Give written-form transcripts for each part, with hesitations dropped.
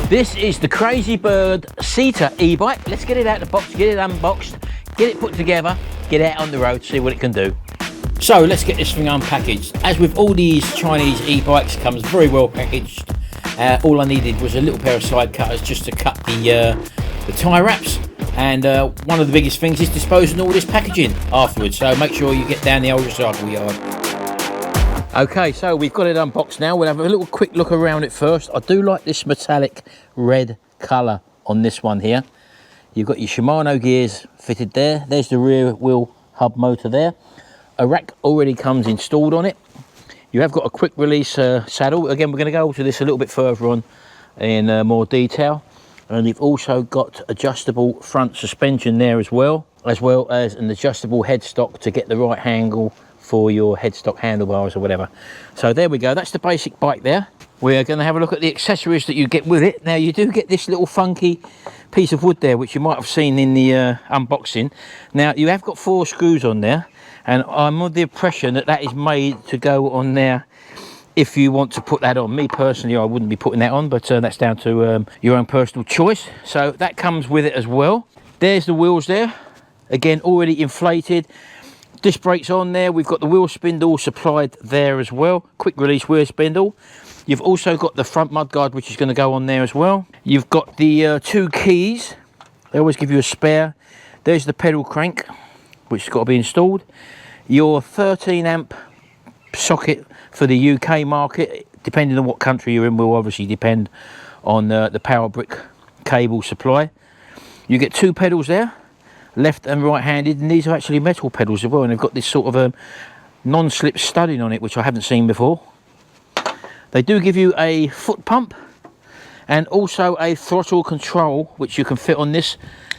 This is the Crazy Bird Ceta e-bike. Let's get it out of the box, get it unboxed, get it put together, get it out on the road, see what it can do. So let's get this thing unpackaged. As with all these Chinese e-bikes, comes very well packaged. All I needed was a little pair of side cutters just to cut the tie wraps. And one of the biggest things is disposing all this packaging afterwards. So make sure you get down the old recycle yard. Okay, so we've got it unboxed now. We'll have a little quick look around it first. I do like this metallic red colour on this one here. You've got your Shimano gears fitted there. There's the rear wheel hub motor there. A rack already comes installed on it. You have got a quick release saddle. Again, we're going to go to this a little bit further on in more detail. And you've also got adjustable front suspension there as well as an adjustable headstock to get the right angle for your headstock handlebars or whatever. So there we go, that's the basic bike there. We're going to have a look at the accessories that you get with it. Now you do get this little funky piece of wood there, which you might have seen in the unboxing. Now you have got 4 screws on there, and I'm of the impression that that is made to go on there if you want to put that on. Me personally, I wouldn't be putting that on, but that's down to your own personal choice. So that comes with it as well. There's the wheels there, again already inflated. Disc brakes on there. We've got the wheel spindle supplied there as well, quick release wheel spindle. You've also got the front mudguard, which is going to go on there as well. You've got the 2 keys. They always give you a spare. There's the pedal crank, which has got to be installed. Your 13 amp socket for the UK market, depending on what country you're in, will obviously depend on the power brick cable supply. You get 2 pedals there, left and right handed, and these are actually metal pedals as well, and they've got this sort of non-slip studding on it, which I haven't seen before. They do give you a foot pump and also a throttle control, which you can fit on this.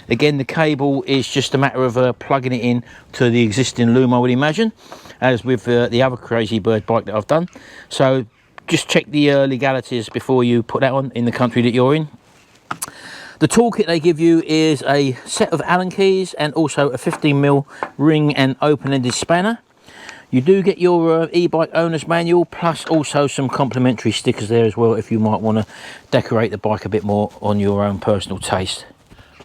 Again, the cable is just a matter of plugging it in to the existing loom, I would imagine, as with the other Crazy Bird bike that I've done. So just check the legalities before you put that on in the country that you're in. The toolkit they give you is a set of Allen keys and also a 15mm ring and open-ended spanner. You do get your e-bike owner's manual, plus also some complimentary stickers there as well if you might want to decorate the bike a bit more on your own personal taste.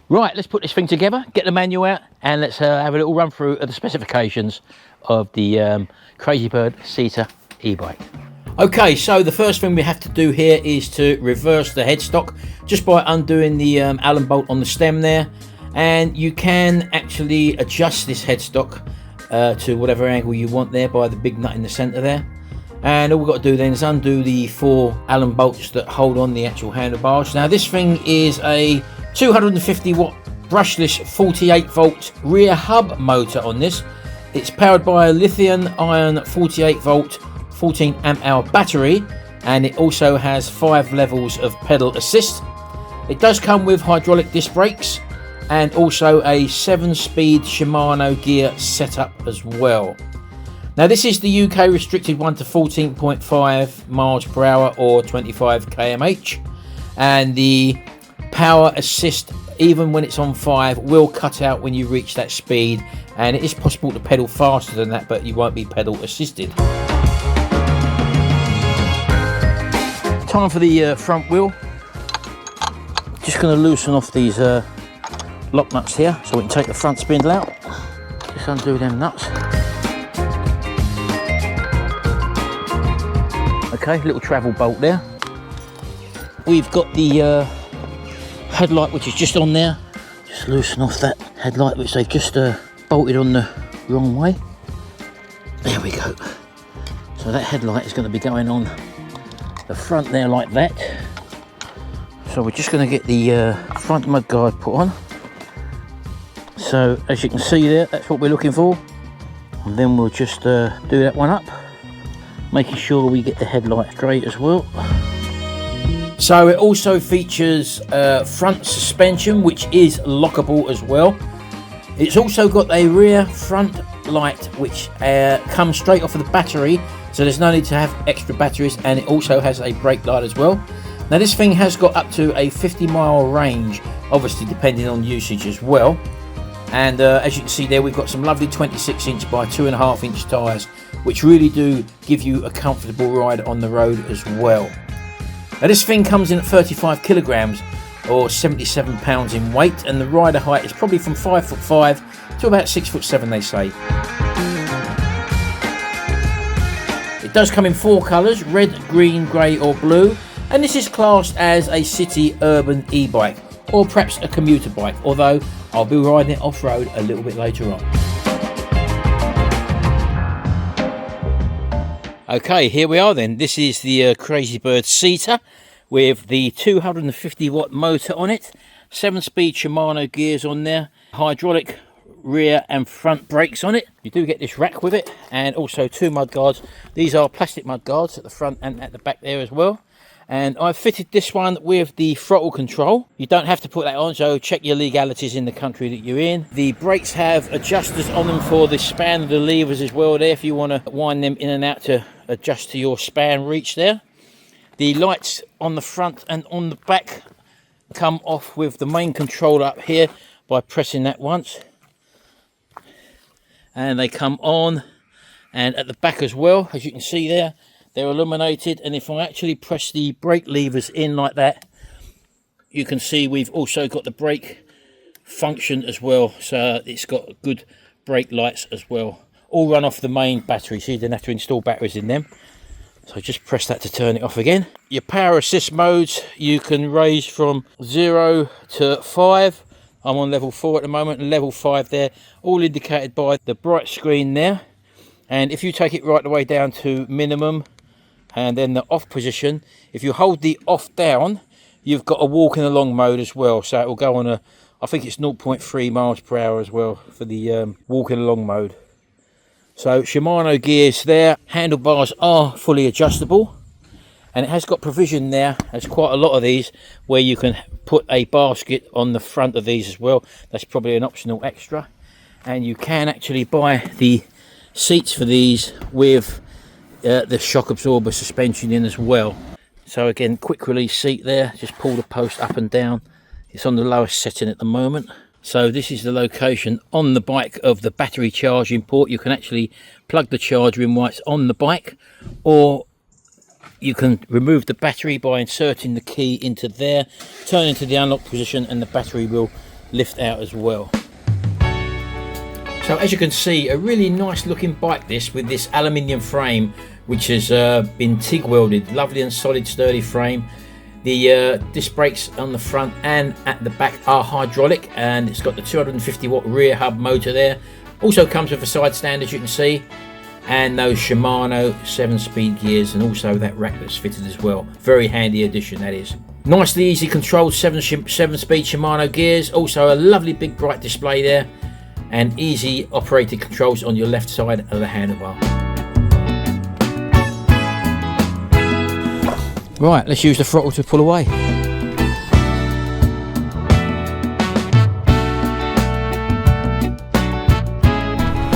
Right, let's put this thing together, get the manual out, and let's have a little run through of the specifications of the Crazy Bird Ceta e-bike. Okay, so the first thing we have to do here is to reverse the headstock just by undoing the Allen bolt on the stem there, and you can actually adjust this headstock to whatever angle you want there by the big nut in the center there. And all we've got to do then is undo the 4 Allen bolts that hold on the actual handlebars. Now this thing is a 250 watt brushless 48 volt rear hub motor on this. It's powered by a lithium ion 48 volt 14 amp hour battery, and it also has 5 levels of pedal assist. It does come with hydraulic disc brakes and also a 7-speed Shimano gear setup as well. Now this is the UK restricted 1 to 14.5 miles per hour or 25 km/h, and the power assist, even when it's on 5, will cut out when you reach that speed, and it is possible to pedal faster than that, but you won't be pedal assisted. Time for the front wheel. Just going to loosen off these lock nuts here so we can take the front spindle out. Just undo them nuts. Okay, little travel bolt there. We've got the headlight, which is just on there. Just loosen off that headlight, which they've just bolted on the wrong way. There we go. So that headlight is going to be going on the front there like that. So we're just going to get the front mudguard put on. So as you can see there, that's what we're looking for, and then we'll just do that one up, making sure we get the headlight straight as well. So it also features front suspension, which is lockable as well. It's also got a rear front light which comes straight off of the battery, so there's no need to have extra batteries, and it also has a brake light as well. Now this thing has got up to a 50-mile range, obviously depending on usage as well. And as you can see there, we've got some lovely 26-inch by 2.5-inch tyres, which really do give you a comfortable ride on the road as well. Now this thing comes in at 35 kilograms or 77 pounds in weight, and the rider height is probably from 5'5" to about 6'7", they say. It does come in 4 colours, red, green, grey or blue, and this is classed as a city urban e-bike, or perhaps a commuter bike, although I'll be riding it off-road a little bit later on. Okay, here we are then. This is the Crazy-Bird Cita with the 250 watt motor on it, 7-speed Shimano gears on there, hydraulic rear and front brakes on it. You do get this rack with it, and also 2 mud guards. These are plastic mud guards at the front and at the back there as well. And I've fitted this one with the throttle control. You don't have to put that on, so check your legalities in the country that you're in. The brakes have adjusters on them for the span of the levers as well there, if you want to wind them in and out to adjust to your span reach there. The lights on the front and on the back come off with the main controller up here by pressing that once. And they come on, and at the back as well, as you can see there, they're illuminated. And if I actually press the brake levers in like that, you can see we've also got the brake function as well, so it's got good brake lights as well, all run off the main battery, so you don't have to install batteries in them. So just press that to turn it off again. Your power assist modes, you can raise from 0 to 5. I'm on level 4 at the moment, and level 5 there, all indicated by the bright screen there. And if you take it right the way down to minimum and then the off position, if you hold the off down, you've got a walking along mode as well, so it will go on a, I think it's 0.3 miles per hour as well for the walking along mode. So Shimano gears there, handlebars are fully adjustable, and it has got provision there, there's quite a lot of these, where you can put a basket on the front of these as well. That's probably an optional extra. And you can actually buy the seats for these with the shock absorber suspension in as well. So again, quick release seat there, just pull the post up and down. It's on the lowest setting at the moment. So this is the location on the bike of the battery charging port. You can actually plug the charger in while it's on the bike, or you can remove the battery by inserting the key into there, turn into the unlock position, and the battery will lift out as well. So as you can see, a really nice looking bike this, with this aluminium frame which has been TIG welded, lovely and solid sturdy frame. The disc brakes on the front and at the back are hydraulic, and it's got the 250 watt rear hub motor there. Also comes with a side stand, as you can see, and those Shimano 7-speed gears, and also that rack that's fitted as well. Very handy addition, that is. Nicely easy controlled 7-speed Shimano gears. Also a lovely big bright display there, and easy operated controls on your left side of the handlebar. Right, let's use the throttle to pull away.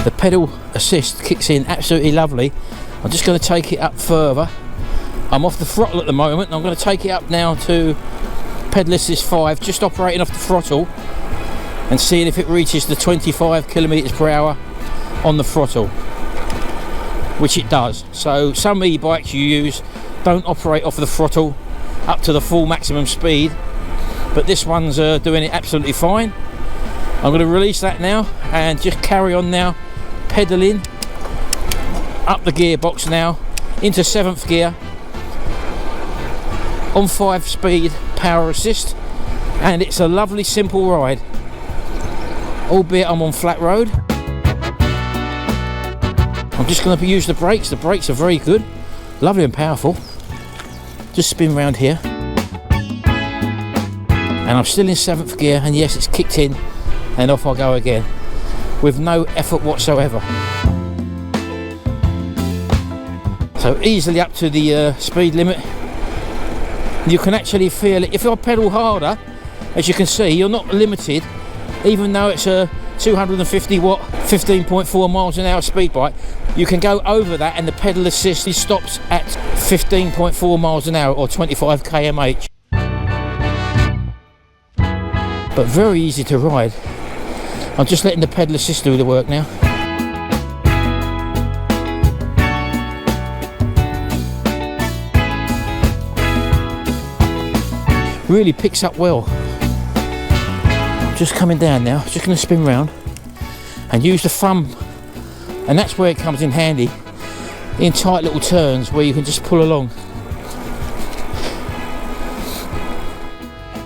The pedal assist kicks in absolutely lovely. I'm just going to take it up further. I'm off the throttle at the moment, and I'm going to take it up now to pedal assist 5, just operating off the throttle and seeing if it reaches the 25 kilometers per hour on the throttle, which it does. So some e-bikes you use don't operate off the throttle up to the full maximum speed, but this one's doing it absolutely fine. I'm going to release that now and just carry on now, pedaling up the gearbox now into 7th gear on 5-speed power assist, and it's a lovely simple ride, albeit I'm on flat road. I'm just going to use the brakes. The brakes are very good, lovely and powerful. Just spin round here, and I'm still in 7th gear, and yes, it's kicked in, and off I go again with no effort whatsoever. So easily up to the speed limit. You can actually feel it. If I pedal harder, as you can see, you're not limited, even though it's a 250 watt 15.4 miles an hour speed bike. You can go over that, and the pedal assist stops at 15.4 miles an hour or 25 km/h. But very easy to ride. I'm just letting the pedal assist do the work now. Really picks up well. Just coming down now, just going to spin round and use the thumb, and that's where it comes in handy in tight little turns where you can just pull along.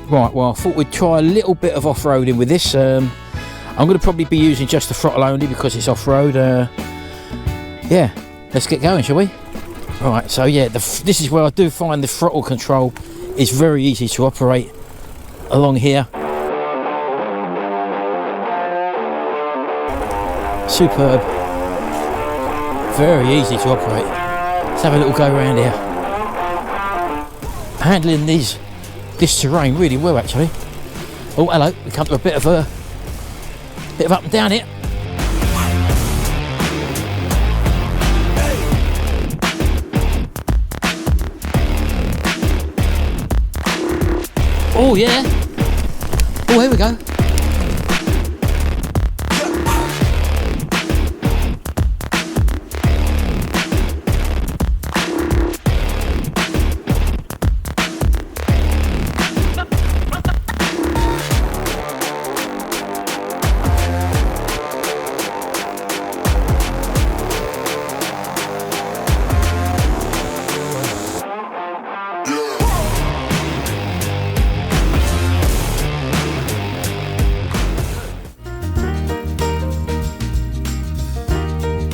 Right, well, I thought we'd try a little bit of off-roading with this. I'm going to probably be using just the throttle only because it's off-road. Yeah, let's get going, shall we? Right, so yeah, this is where I do find the throttle control is very easy to operate along here. Superb. Very easy to operate. Let's have a little go around here. Handling this terrain really well, actually. Oh, hello. We come to a bit of up and down here. Oh yeah. Oh, here we go.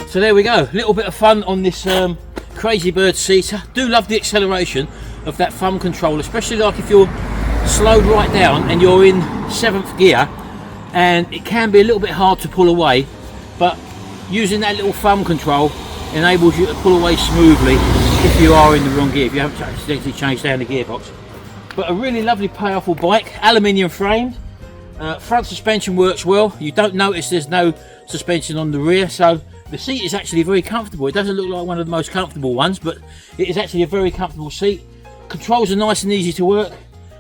So there we go, a little bit of fun on this Crazy Bird Seater. Do love the acceleration of that thumb control, especially like if you're slowed right down and you're in 7th gear, and it can be a little bit hard to pull away, but using that little thumb control enables you to pull away smoothly if you are in the wrong gear, if you haven't accidentally changed down the gearbox. But a really lovely, powerful bike, aluminium framed. Front suspension works well. You don't notice there's no suspension on the rear, so the seat is actually very comfortable. It doesn't look like one of the most comfortable ones, but it is actually a very comfortable seat. Controls are nice and easy to work.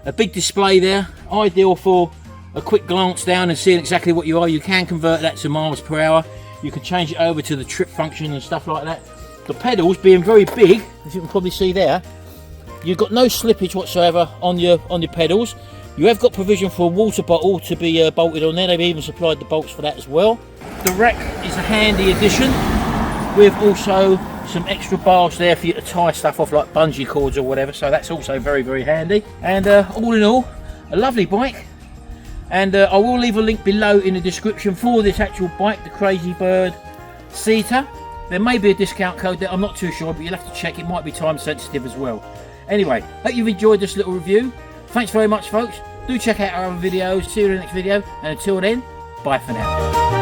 A big display there, ideal for a quick glance down and seeing exactly what you are. You can convert that to miles per hour. You can change it over to the trip function and stuff like that. The pedals being very big, as you can probably see there, you've got no slippage whatsoever on your pedals. You have got provision for a water bottle to be bolted on there. They've even supplied the bolts for that as well. The rack is a handy addition with also some extra bars there for you to tie stuff off like bungee cords or whatever, so that's also very, very handy. And all in all, a lovely bike. And I will leave a link below in the description for this actual bike, the Crazy Bird Seater. There may be a discount code there, I'm not too sure, but you'll have to check. It might be time sensitive as well. Anyway, hope you've enjoyed this little review. Thanks very much, folks. Do check out our other videos. See you in the next video, and until then, bye for now.